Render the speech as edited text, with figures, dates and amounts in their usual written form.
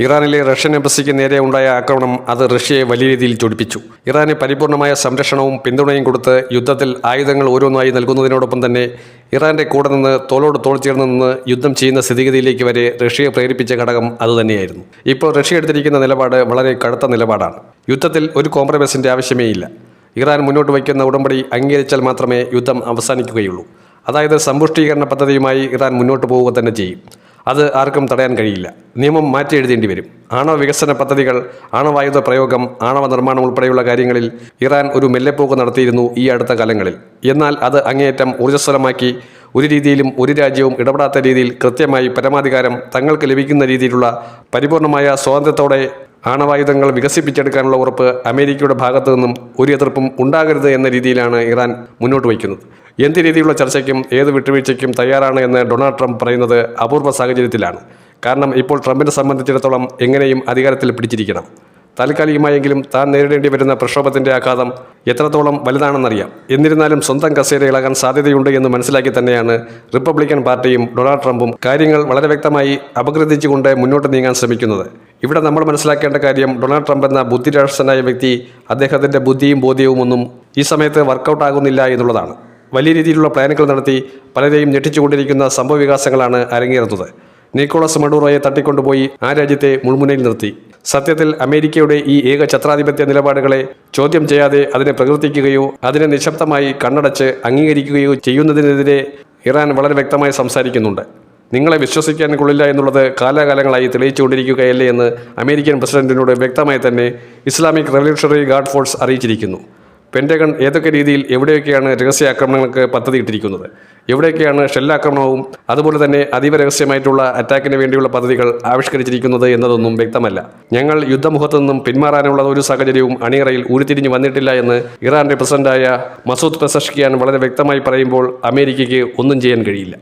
ഇറാനിലെ റഷ്യൻ എംബസിക്ക് നേരെ ഉണ്ടായ ആക്രമണം അത് റഷ്യയെ വലിയ രീതിയിൽ ചൊടിപ്പിച്ചു. ഇറാന് പരിപൂർണമായ സംരക്ഷണവും പിന്തുണയും കൊടുത്ത് യുദ്ധത്തിൽ ആയുധങ്ങൾ ഓരോന്നായി നൽകുന്നതിനോടൊപ്പം തന്നെ ഇറാന്റെ കൂടെ നിന്ന് തോളോട് തോൾ ചേർന്ന് നിന്ന് യുദ്ധം ചെയ്യുന്ന സ്ഥിതിഗതിയിലേക്ക് വരെ റഷ്യയെ പ്രേരിപ്പിച്ച ഘടകം അതുതന്നെയായിരുന്നു. ഇപ്പോൾ റഷ്യ എടുത്തിരിക്കുന്ന നിലപാട് വളരെ കടുത്ത നിലപാടാണ്. യുദ്ധത്തിൽ ഒരു കോംപ്രമൈസിന്റെ ആവശ്യമേ ഇല്ല. ഇറാൻ മുന്നോട്ട് വയ്ക്കുന്ന ഉടമ്പടി അംഗീകരിച്ചാൽ മാത്രമേ യുദ്ധം അവസാനിക്കുകയുള്ളൂ. അതായത് സമ്പുഷ്ടീകരണ പദ്ധതിയുമായി ഇറാൻ മുന്നോട്ട് പോവുക തന്നെ ചെയ്യും. അത് ആർക്കും തടയാൻ കഴിയില്ല. നിയമം മാറ്റി എഴുതേണ്ടി വരും. ആണവ വികസന പദ്ധതികൾ, ആണവായുധ പ്രയോഗം, ആണവ നിർമ്മാണം ഉൾപ്പെടെയുള്ള കാര്യങ്ങളിൽ ഇറാൻ ഒരു മെല്ലെപ്പോക്ക് നടത്തിയിരുന്നു ഈ അടുത്ത കാലങ്ങളിൽ. എന്നാൽ അത് അങ്ങേയറ്റം ഊർജ്ജസ്വലമാക്കി ഒരു രീതിയിലും ഒരു രാജ്യവും ഇടപെടാത്ത രീതിയിൽ കൃത്യമായി പരമാധികാരം തങ്ങൾക്ക് ലഭിക്കുന്ന രീതിയിലുള്ള പരിപൂർണമായ സ്വാതന്ത്ര്യത്തോടെ ആണവായുധങ്ങൾ വികസിപ്പിച്ചെടുക്കാനുള്ള ഉറപ്പ് അമേരിക്കയുടെ ഭാഗത്തു നിന്നും ഒരു എതിർപ്പും ഉണ്ടാകരുത് എന്ന രീതിയിലാണ് ഇറാൻ മുന്നോട്ട് വയ്ക്കുന്നത്. എന്ത് രീതിയിലുള്ള ചർച്ചയ്ക്കും ഏത് വിട്ടുവീഴ്ചയ്ക്കും തയ്യാറാണ് എന്ന് ഡൊണാൾഡ് ട്രംപ് പറയുന്നത് അപൂർവ സാഹചര്യത്തിലാണ്. കാരണം ഇപ്പോൾ ട്രംപിനെ സംബന്ധിച്ചിടത്തോളം എങ്ങനെയും അധികാരത്തിൽ പിടിച്ചിരിക്കണം. താൽക്കാലികമായെങ്കിലും താൻ നേരിടേണ്ടി വരുന്ന പ്രക്ഷോഭത്തിന്റെ ആഘാതം എത്രത്തോളം വലുതാണെന്നറിയാം. എന്നിരുന്നാലും സ്വന്തം കസേര ഇളകാൻ സാധ്യതയുണ്ട് എന്ന് മനസ്സിലാക്കി തന്നെയാണ് റിപ്പബ്ലിക്കൻ പാർട്ടിയും ഡൊണാൾഡ് ട്രംപും കാര്യങ്ങൾ വളരെ വ്യക്തമായി അപഗ്രഥിച്ചുകൊണ്ട് മുന്നോട്ട് നീങ്ങാൻ ശ്രമിക്കുന്നത്. ഇവിടെ നമ്മൾ മനസ്സിലാക്കേണ്ട കാര്യം, ഡൊണാൾഡ് ട്രംപ് എന്ന ബുദ്ധിരാക്ഷസനായ വ്യക്തി, അദ്ദേഹത്തിന്റെ ബുദ്ധിയും ബോധ്യവും ഒന്നും ഈ സമയത്ത് വർക്കൗട്ട് ആകുന്നില്ല എന്നുള്ളതാണ്. വലിയ രീതിയിലുള്ള പ്ലാനുകൾ നടത്തി പലരെയും ഞെട്ടിച്ചുകൊണ്ടിരിക്കുന്ന സംഭവവികാസങ്ങളാണ് അരങ്ങേറുന്നത്. നിക്കോളസ് മഡൂറോയെ തട്ടിക്കൊണ്ടുപോയി ആ രാജ്യത്തെ മുൾമുനയിൽ നിർത്തി. സത്യത്തിൽ അമേരിക്കയുടെ ഈ ഏകഛത്രാധിപത്യ നിലപാടുകളെ ചോദ്യം ചെയ്യാതെ അതിനെ പ്രകീർത്തിക്കുകയോ അതിനെ നിശബ്ദമായി കണ്ണടച്ച് അംഗീകരിക്കുകയോ ചെയ്യുന്നതിനെതിരെ ഇറാൻ വളരെ വ്യക്തമായി സംസാരിക്കുന്നുണ്ട്. നിങ്ങളെ വിശ്വസിക്കാൻ കൊള്ളില്ല എന്നുള്ളത് കാലാകാലങ്ങളായി തെളിയിച്ചുകൊണ്ടിരിക്കുകയല്ലേ എന്ന് അമേരിക്കൻ പ്രസിഡന്റിനോട് വ്യക്തമായി തന്നെ ഇസ്ലാമിക് റവല്യൂഷണറി ഗാർഡ് ഫോഴ്സ് അറിയിച്ചിരിക്കുന്നു. പെൻറ്റഗൺ ഏതൊക്കെ രീതിയിൽ എവിടെയൊക്കെയാണ് രഹസ്യാക്രമണങ്ങൾക്ക് പദ്ധതിയിട്ടിരിക്കുന്നത്, എവിടെയൊക്കെയാണ് ഷെല്ലാക്രമണവും അതുപോലെ തന്നെ അതീവ രഹസ്യമായിട്ടുള്ള അറ്റാക്കിന് വേണ്ടിയുള്ള പദ്ധതികൾ ആവിഷ്കരിച്ചിരിക്കുന്നത് എന്നതൊന്നും വ്യക്തമല്ല. ഞങ്ങൾ യുദ്ധമുഖത്തു നിന്നും പിന്മാറാനുള്ള ഒരു സാഹചര്യവും അണിയറയിൽ ഉരുത്തിരിഞ്ഞു വന്നിട്ടില്ല എന്ന് ഇറാന്റെ പ്രസിഡന്റായ മസൂദ് പെസഷ്കിയാൻ വളരെ വ്യക്തമായി പറയുമ്പോൾ അമേരിക്കയ്ക്ക് ഒന്നും ചെയ്യാൻ കഴിയില്ല.